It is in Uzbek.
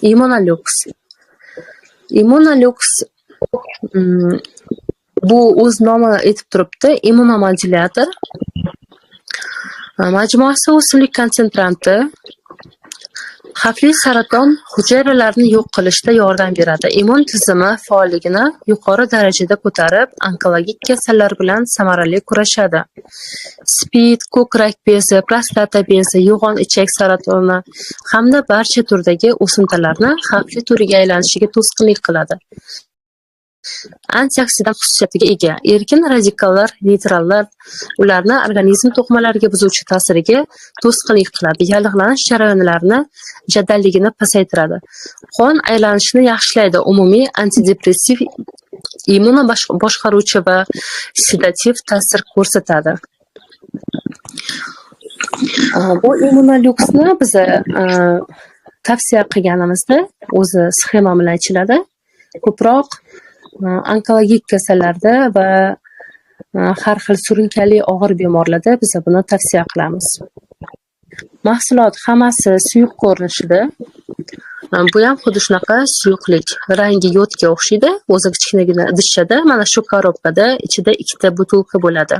Immunolux. Immunolux bu o'z nomi aytib turibdi, immunomodulyator. Majmuasi o'simlik konsentranti xavfli saraton hujayralarini yo'q qilishda yordam beradi. Immun tizimi faolligini yuqori darajada ko'tarib, onkologik kasallar bilan samarali kurashadi. SPID, ko'krak bezi, prostata bezi, yo'g'on ichak saratoni hamda barcha turdagi o'simtalarni xavfli turiga aylanishiga to'sqinlik qiladi. Antioksidant xususiyatiga ega. Erkin radikallar, neytrallar ularni organizm to'qimalariga buzuvchi ta'siriga to'sqinlik qiladi. Yallig'lanish jarayonlarini jadalligini pasaytiradi. Qon aylanishini yaxshilaydi. Umumiy antidepressiv, immun boshqaruvchi va sedativ ta'sir ko'rsatadi. Bu Immunoluxni biz tavsiya qilganimizda o'zi sxema bilan ichiladi. Ko'proq onkologik kasallarda va har xil surunkali og'ir bemorlarda biz buni tavsiya qilamiz. Mahsulot hammasi suyuq ko'rinishida. Bu ham xuddi shunaqa suyuqlik, rangi yodga o'xshaydi. O'zi kichkinagina idishchada, mana shu korobkada ichida ikkita butilka bo'ladi.